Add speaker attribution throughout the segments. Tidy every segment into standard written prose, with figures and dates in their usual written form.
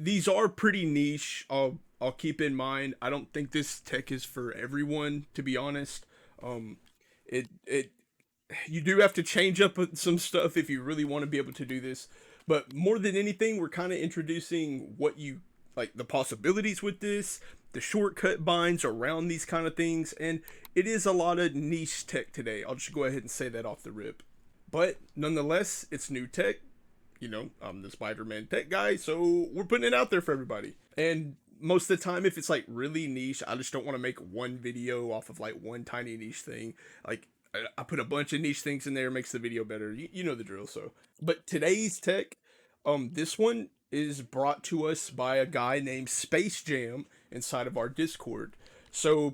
Speaker 1: these are pretty niche. I'll keep in mind. I don't think this tech is for everyone, to be honest. Um, it you do have to change up some stuff if you really want to be able to do this. But more than anything, we're kind of introducing what you like the possibilities with this, the shortcut binds around these kind of things, and it is a lot of niche tech today. I'll just go ahead and say that off the rip. But nonetheless, it's new tech. I'm the Spider-Man tech guy, so we're putting it out there for everybody. And most of the time, if it's like really niche, I just don't want to make one video off of like one tiny niche thing. Like, I put a bunch of niche things in there, makes the video better. You know the drill. So, but today's tech, this one is brought to us by a guy named Space Jam inside of our Discord. So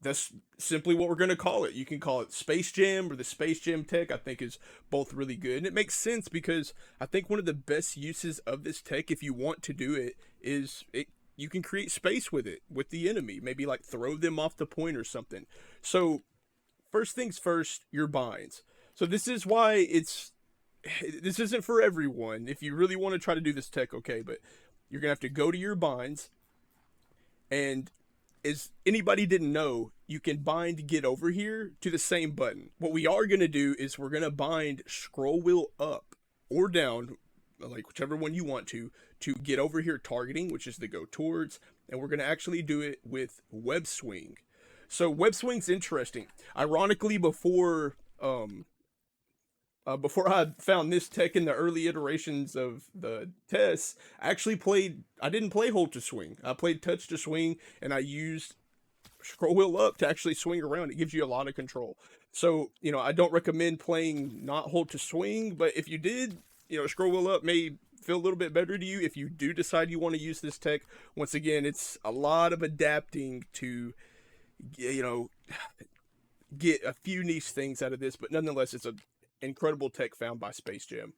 Speaker 1: that's simply what we're going to call it. You can call it Space Jam or the Space Jam tech. I think is both really good. And it makes sense because I think one of the best uses of this tech, if you want to do it, is you can create space with it, with the enemy. Maybe like throw them off the point or something. So first things first, your binds. So this is why this isn't for everyone. If you really want to try to do this tech, okay, but you're going to have to go to your binds, and as anybody didn't know, you can bind get over here to the same button. What we are going to do is we're going to bind scroll wheel up or down, like whichever one you want to get over here targeting, which is the go towards, and we're going to actually do it with web swing. So web swing's interesting. Ironically, before I found this tech in the early iterations of the tests, I didn't play hold to swing. I played touch to swing, and I used scroll wheel up to actually swing around. It gives you a lot of control. So, I don't recommend playing not hold to swing, but if you did, scroll wheel up may feel a little bit better to you if you do decide you want to use this tech. Once again, it's a lot of adapting to, get a few niche things out of this, but nonetheless, it's an incredible tech found by Space Jam.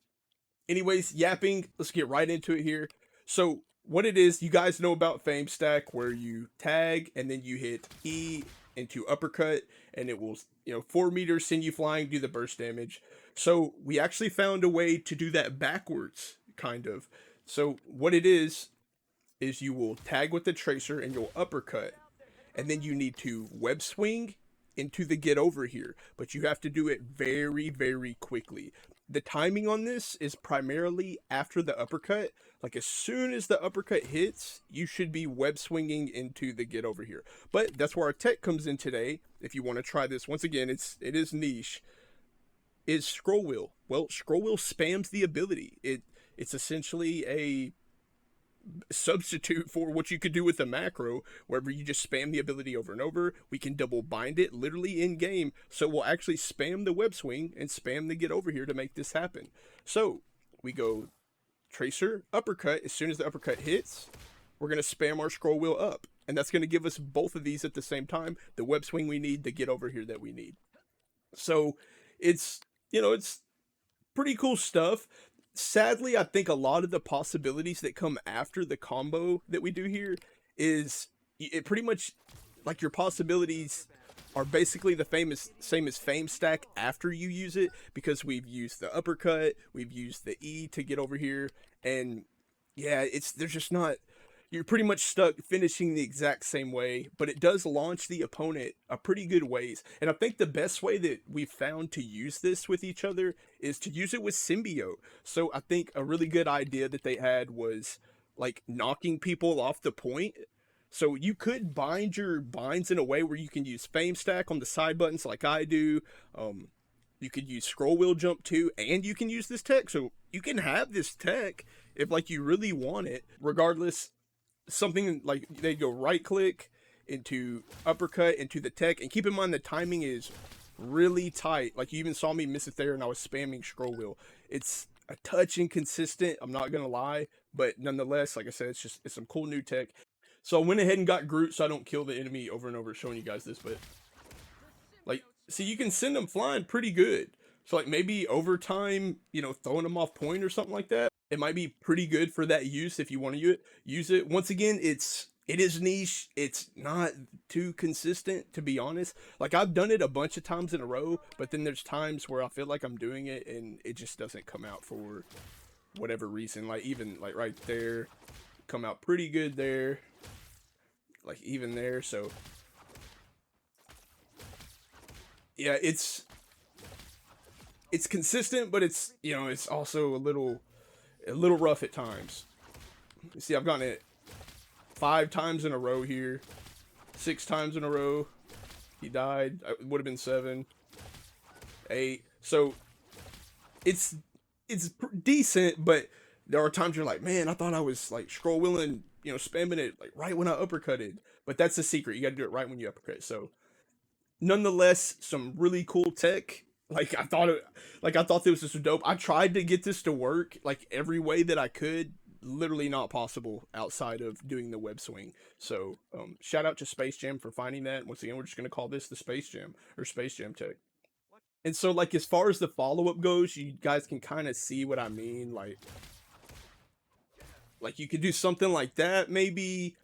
Speaker 1: Anyways, yapping, let's get right into it here. So what it is, you guys know about Fame Stack, where you tag and then you hit E into uppercut, and it will, 4 meters send you flying, do the burst damage. So we actually found a way to do that backwards, kind of. So what it is you will tag with the tracer and you'll uppercut, and then you need to web swing into the get over here, but you have to do it very, very quickly. The timing on this is primarily after the uppercut. Like as soon as the uppercut hits, you should be web swinging into the get over here. But that's where our tech comes in today. If you want to try this, once again, it is niche. Is scroll wheel. Well, scroll wheel spams the ability. It's essentially a substitute for what you could do with a macro, wherever you just spam the ability over and over. We can double bind it literally in game, so we'll actually spam the web swing and spam the get over here to make this happen. So we go tracer uppercut. As soon as the uppercut hits, we're going to spam our scroll wheel up, and that's going to give us both of these at the same time, the web swing we need, the get over here that we need. So it's pretty cool stuff. Sadly, I think a lot of the possibilities that come after the combo that we do here is it pretty much like your possibilities are basically the same as Fame Stack after you use it, because we've used the uppercut, we've used the E to get over here, and yeah, there's just not, you're pretty much stuck finishing the exact same way, but it does launch the opponent a pretty good ways. And I think the best way that we've found to use this with each other is to use it with symbiote. So I think a really good idea that they had was like knocking people off the point. So you could bind your binds in a way where you can use Fame Stack on the side buttons like I do. You could use scroll wheel jump too, and you can use this tech. So you can have this tech if like you really want it. Regardless, something like they go right click into uppercut into the tech, and keep in mind the timing is really tight. Like you even saw me miss it there, and I was spamming scroll wheel. It's a touch inconsistent, I'm not gonna lie, but nonetheless, like I said, it's some cool new tech. So I went ahead and got Groot so I don't kill the enemy over and over, showing you guys this. But like, see, you can send them flying pretty good. So like maybe over time, throwing them off point or something like that, it might be pretty good for that use if you want to use it. Once again, it is niche. It's not too consistent, to be honest. Like I've done it a bunch of times in a row, but then there's times where I feel like I'm doing it and it just doesn't come out for whatever reason. Like even like right there, come out pretty good there. Like even there, so yeah, it's consistent, but it's, you know, it's also a little rough at times. You see, I've gotten it 5 times in a row here, 6 times in a row. He died. It would have been 7, 8. So it's decent, but there are times you're like, man, I thought I was like scroll wheeling, you know, spamming it like right when I uppercutted. But that's the secret. You got to do it right when you uppercut. So nonetheless, some really cool tech. Like I thought this was so dope. I tried to get this to work like every way that I could. Literally not possible outside of doing the web swing. So shout out to Space Jam for finding that. Once again, we're just gonna call this the Space Jam or Space Jam tech. And so like as far as the follow up goes, you guys can kind of see what I mean. Like you could do something like that maybe.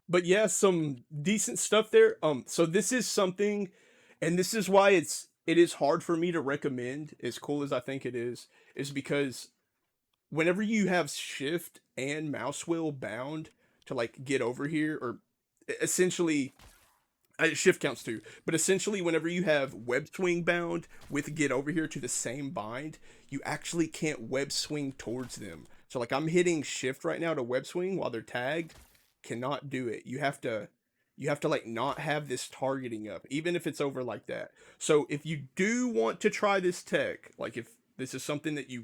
Speaker 1: But yeah, some decent stuff there. So this is something, and this is why it is hard for me to recommend, as cool as I think it is because whenever you have shift and mouse wheel bound to like get over here, or essentially shift counts too, but essentially whenever you have web swing bound with get over here to the same bind, you actually can't web swing towards them. So like I'm hitting shift right now to web swing while they're tagged, cannot do it. You have to like not have this targeting up, even if it's over like that. So if you do want to try this tech, like if this is something that you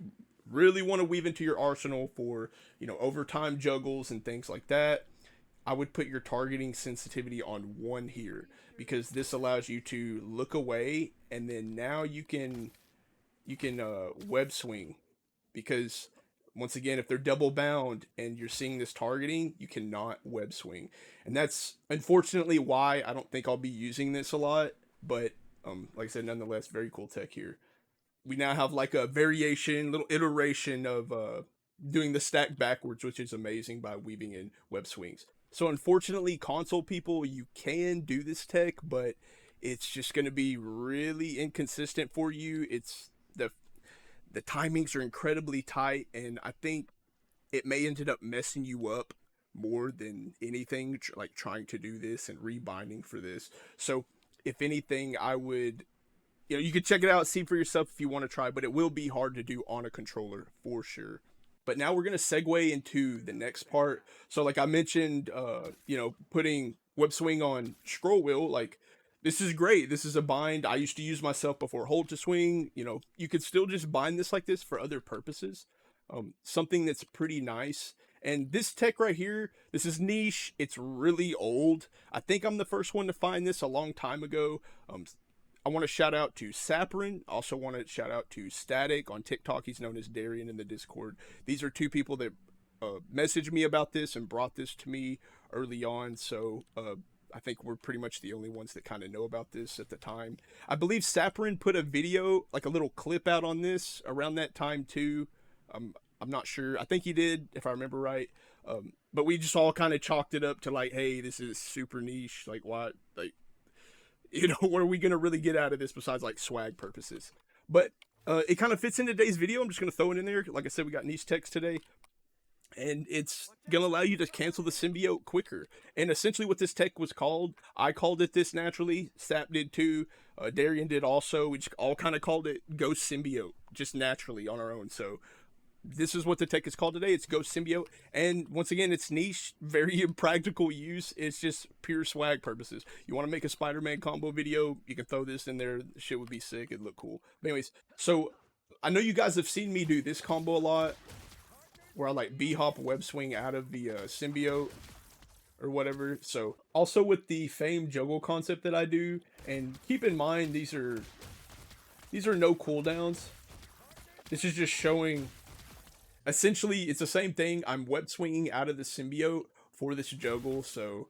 Speaker 1: really want to weave into your arsenal for, you know, overtime juggles and things like that, I would put your targeting sensitivity on 1 here, because this allows you to look away and then now you can web swing, because once again, if they're double bound and you're seeing this targeting, you cannot web swing. And that's unfortunately why I don't think I'll be using this a lot. But like I said, nonetheless, very cool tech here. We now have like a variation, little iteration of doing the stack backwards, which is amazing, by weaving in web swings. So unfortunately, console people, you can do this tech, but it's just going to be really inconsistent for you. It's the timings are incredibly tight, and I think it may ended up messing you up more than anything, like trying to do this and rebinding for this. So if anything, I would, you know, you could check it out, see for yourself if you want to try, but it will be hard to do on a controller for sure. But now we're going to segue into the next part. So like I mentioned, you know, putting web swing on scroll wheel, like this is great. This is a bind I used to use myself before hold to swing. You know, you could still just bind this like this for other purposes. Something that's pretty nice. And this tech right here, this is niche. It's really old. I think I'm the first one to find this a long time ago. I want to shout out to Saporen. Also want to shout out to Static on TikTok. He's known as Darian in the Discord. These are 2 people that messaged me about this and brought this to me early on. So I think we're pretty much the only ones that kind of know about this at the time. I believe Saporen put a video, like a little clip out on this around that time too. I'm not sure. I think he did, if I remember right. But we just all kind of chalked it up to like, hey, this is super niche. Like, what? Like, you know, what are we going to really get out of this besides like swag purposes? But it kind of fits in today's video. I'm just going to throw it in there. Like I said, we got niche text today. And it's going to allow you to cancel the symbiote quicker. And essentially what this tech was called, I called it this naturally. Sap did too. Darian did also. We just all kind of called it Ghost Symbiote, just naturally on our own. So this is what the tech is called today. It's Ghost Symbiote. And once again, it's niche, very impractical use. It's just pure swag purposes. You want to make a Spider-Man combo video, you can throw this in there. The shit would be sick. It'd look cool. But anyways, so I know you guys have seen me do this combo a lot, where I like B-hop web swing out of the symbiote or whatever. So also with the FFAme juggle concept that I do, and keep in mind these are no cooldowns. This is just showing, essentially it's the same thing. I'm web swinging out of the symbiote for this juggle, so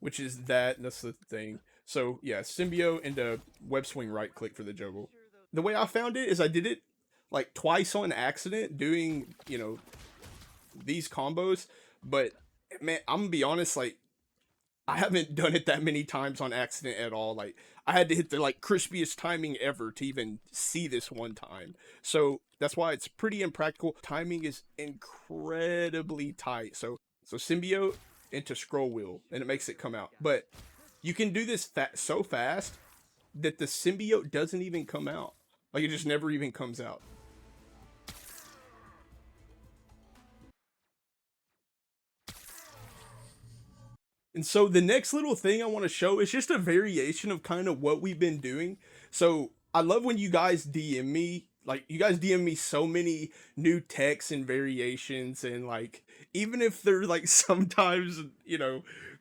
Speaker 1: which is that's the thing. So yeah, symbiote and web swing right click for the juggle. The way I found it is I did it like twice on accident doing, you know, these combos, but man, I'm gonna be honest, like I haven't done it that many times on accident at all. Like I had to hit the like crispiest timing ever to even see this one time. So that's why it's pretty impractical. Timing is incredibly tight. So symbiote into scroll wheel and it makes it come out. But you can do this so fast that the symbiote doesn't even come out. Like it just never even comes out. And so the next little thing I want to show is just a variation of kind of what we've been doing. So I love when you guys DM me. Like you guys DM me so many new texts and variations and like even if they're like sometimes,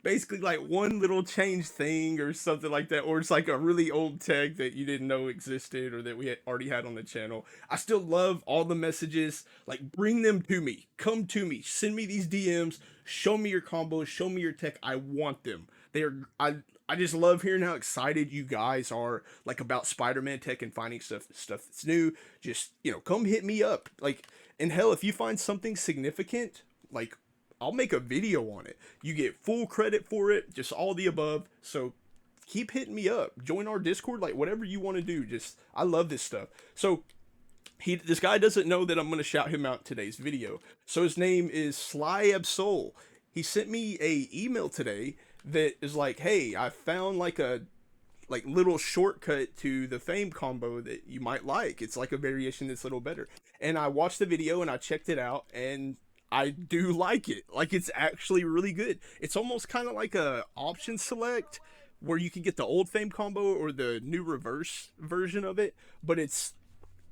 Speaker 1: basically like one little change thing or something like that, or it's like a really old tech that you didn't know existed or that we had already had on the channel. I still love all the messages. Like bring them to me. Come to me. Send me these DMs. Show me your combos. Show me your tech. I want them. I just love hearing how excited you guys are like about Spiderman tech and finding stuff that's new. Just, come hit me up. Like, and hell, if you find something significant, like I'll make a video on it. You get full credit for it, just all the above. So keep hitting me up. Join our Discord, like whatever you want to do. Just I love this stuff. So this guy doesn't know that I'm gonna shout him out in today's video. So his name is Sly Absol. He sent me a email today that is like, hey, I found like a little shortcut to the Fame combo that you might like. It's like a variation that's a little better. And I watched the video and I checked it out and I do like it. Like it's actually really good. It's almost kind of like a option select where you can get the old Fame combo or the new reverse version of it, but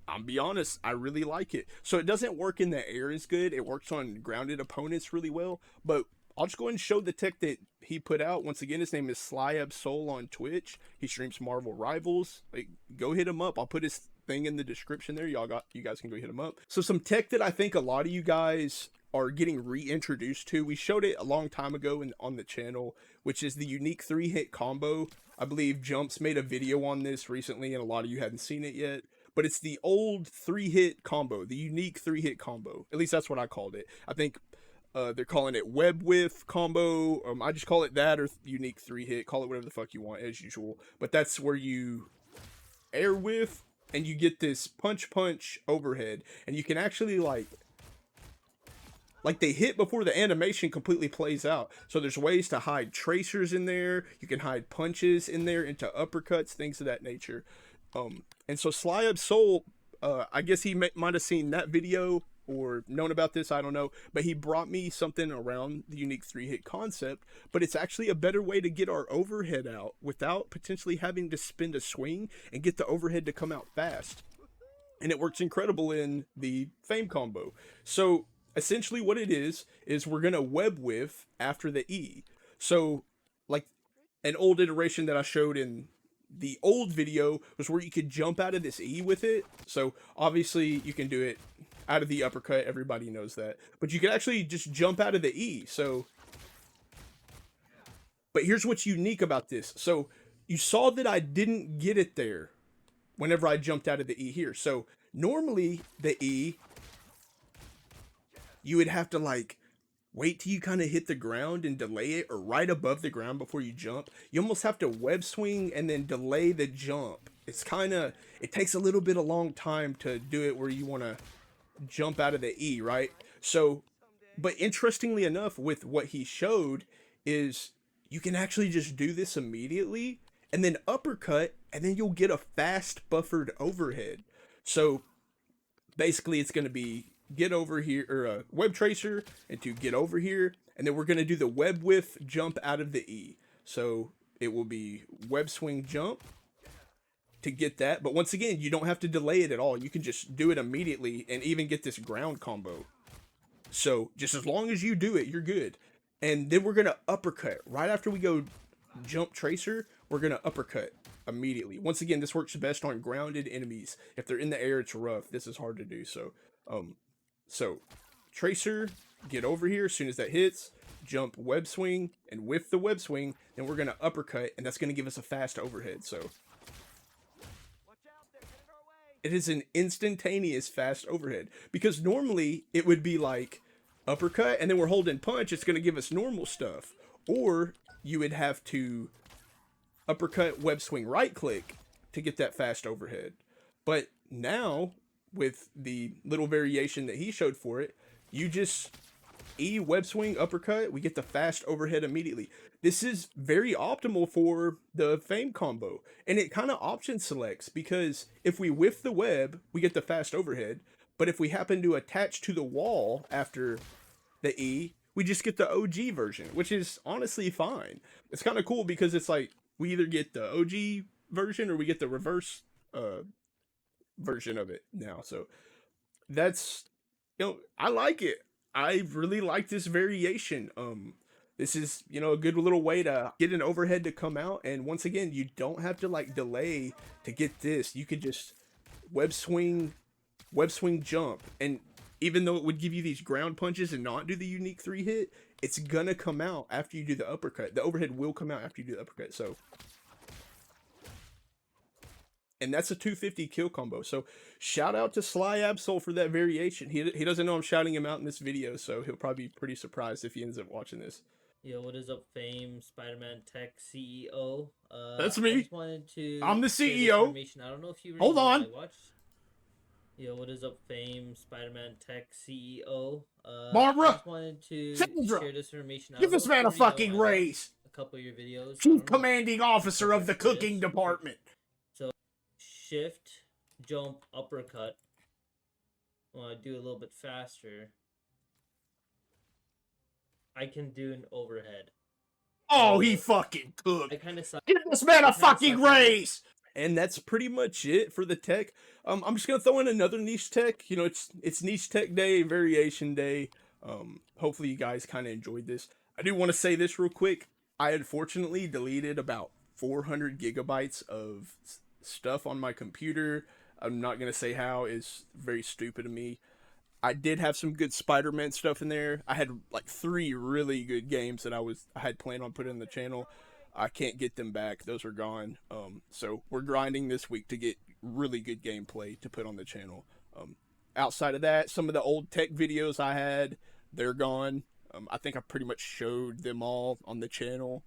Speaker 1: I'll be honest, I really like it. So it doesn't work in the air as good. It works on grounded opponents really well, but I'll just go ahead and show the tech that he put out. Once again, his name is Sly Absol on Twitch. He streams Marvel Rivals. Like, go hit him up. I'll put his thing in the description there. You guys can go hit him up. So some tech that I think a lot of you guys are getting reintroduced to. We showed it a long time ago on the channel, which is the unique 3-hit combo. I believe Jumps made a video on this recently, and a lot of you hadn't seen it yet. But it's the old 3-hit combo, the unique 3-hit combo. At least that's what I called it. I think they're calling it web whiff combo. I just call it that or unique 3-hit. Call it whatever the fuck you want as usual. But that's where you air whiff and you get this punch overhead. And you can actually like they hit before the animation completely plays out. So there's ways to hide tracers in there. You can hide punches in there into uppercuts, things of that nature. And so Sly Absol, I guess he might have seen that video or known about this, I don't know. But he brought me something around the unique 3-hit concept. But it's actually a better way to get our overhead out without potentially having to spend a swing and get the overhead to come out fast. And it works incredible in the Fame combo. So essentially what it is we're going to web whiff after the E. So like an old iteration that I showed in the old video was where you could jump out of this E with it. So obviously you can do it out of the uppercut. Everybody knows that. But you can actually just jump out of the E. So, but here's what's unique about this. So you saw that I didn't get it there whenever I jumped out of the E here. So normally the E, you would have to like wait till you kind of hit the ground and delay it, or right above the ground before you jump. You almost have to web swing and then delay the jump. It takes a little bit of long time to do it where you want to jump out of the E, right? So, but interestingly enough, with what he showed is you can actually just do this immediately and then uppercut, and then you'll get a fast buffered overhead. So basically it's going to be get over here, or a web tracer, and to get over here, and then we're going to do the web whiff jump out of the E. So it will be web swing jump to get that, but once again, you don't have to delay it at all. You can just do it immediately and even get this ground combo. So just as long as you do it, you're good. And then we're going to uppercut right after we go jump tracer. We're going to uppercut immediately. Once again, this works best on grounded enemies. If they're in the air, it's rough. This is hard to do. So tracer, get over here as soon as that hits, jump web swing, and whiff the web swing, then we're going to uppercut, and that's going to give us a fast overhead. So it is an instantaneous fast overhead, because normally it would be like uppercut and then we're holding punch. It's going to give us normal stuff. Or you would have to uppercut, web swing, right click to get that fast overhead. But now, with the little variation that he showed for it, you just E, web swing, uppercut, we get the fast overhead immediately. This is very optimal for the FFAme combo. And it kind of option selects, because if we whiff the web, we get the fast overhead. But if we happen to attach to the wall after the E, we just get the OG version, which is honestly fine. It's kind of cool because it's like we either get the OG version or we get the reverse version of it now. So that's, I like it. I really like this variation. This is, a good little way to get an overhead to come out. And once again, you don't have to like delay to get this. You could just web swing jump. And even though it would give you these ground punches and not do the unique 3-hit, it's gonna come out after you do the uppercut. The overhead will come out after you do the uppercut. So, and that's a 250 kill combo. So shout out to Sly Absol for that variation. He doesn't know I'm shouting him out in this video, so he'll probably be pretty surprised if he ends up watching this.
Speaker 2: Yo, what is up, FFAme Spiderman Tech CEO?
Speaker 1: That's me.
Speaker 2: I just wanted to
Speaker 1: I'm the CEO.
Speaker 2: I don't know if you really
Speaker 1: Hold on.
Speaker 2: Yo, what is up, FFAME Spiderman Tech CEO?
Speaker 1: Barbara,
Speaker 2: I just wanted to
Speaker 1: Sandra,
Speaker 2: share this information.
Speaker 1: give this man a fucking raise.
Speaker 2: A couple of your videos.
Speaker 1: Chief Commanding Officer of the Cooking Department.
Speaker 2: So, shift, jump, uppercut. I want to do a little bit faster. I can do an overhead.
Speaker 1: Oh, he fucking cooked.
Speaker 2: I kind of suck.
Speaker 1: Give this man a fucking raise. And that's pretty much it for the tech. I'm just gonna throw in another niche tech. It's niche tech day, variation day. Hopefully you guys kind of enjoyed this. I do want to say this real quick. I unfortunately deleted about 400 gigabytes of stuff on my computer. I'm not gonna say how. It's very stupid of me. I did have some good Spider-Man stuff in there. I had like 3 really good games that I had planned on putting in the channel. I can't get them back. Those are gone. So we're grinding this week to get really good gameplay to put on the channel. Outside of that, some of the old tech videos I had, they're gone. I think I pretty much showed them all on the channel.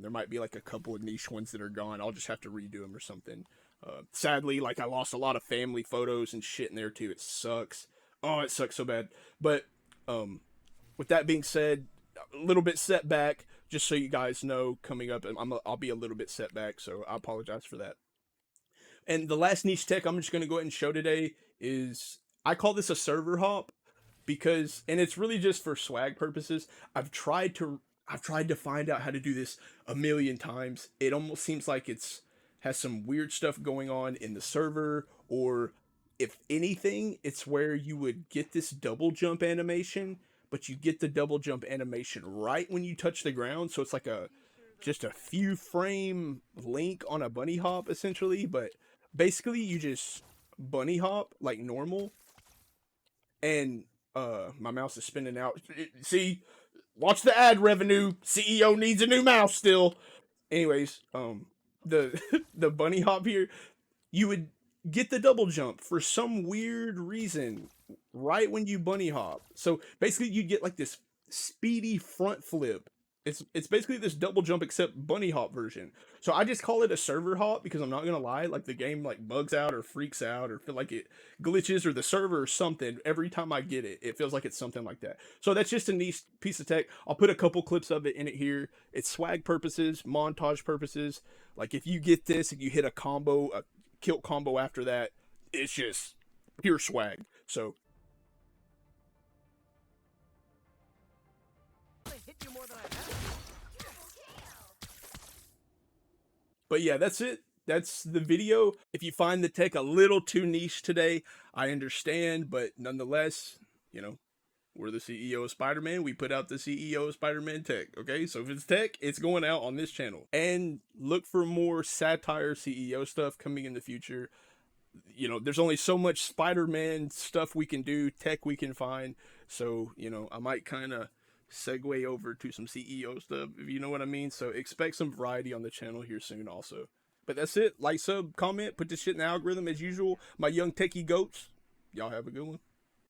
Speaker 1: There might be like a couple of niche ones that are gone. I'll just have to redo them or something. Sadly, like I lost a lot of family photos and shit in there too. It sucks. Oh, it sucks so bad. But with that being said, a little bit set back, just so you guys know, coming up, I'll be a little bit set back, so I apologize for that. And the last niche tech I'm just going to go ahead and show today is, I call this a server hop, because, and it's really just for swag purposes. I've tried to find out how to do this a million times. It almost seems like has some weird stuff going on in the server, or if anything, it's where you would get this double jump animation, but you get the double jump animation right when you touch the ground. So it's like just a few frame link on a bunny hop essentially, but basically you just bunny hop like normal. And my mouse is spinning out. See, watch the ad revenue. CEO needs a new mouse still. Anyways, the bunny hop here, you would get the double jump for some weird reason right when you bunny hop. So basically you get like this speedy front flip. It's basically this double jump except bunny hop version. So I just call it a server hop, because I'm not gonna lie, like the game like bugs out or freaks out or feel like it glitches, or the server or something. Every time I get it, it feels like it's something like that. So that's just a nice piece of tech. I'll put a couple clips of it in it here. It's swag purposes, montage purposes. Like if you get this, if you hit a kilt combo after that, it's just pure swag. So but yeah, that's it. That's the video. If you find the tech a little too niche today, I understand, but nonetheless, we're the CEO of Spider-Man. We put out the CEO of Spider-Man tech, okay? So if it's tech, it's going out on this channel. And look for more satire CEO stuff coming in the future. There's only so much Spider-Man stuff we can do, tech we can find. So, I might kind of segue over to some CEO stuff, if you know what I mean. So expect some variety on the channel here soon also. But that's it. Like, sub, comment, put this shit in the algorithm as usual. My young techie goats, y'all have a good one.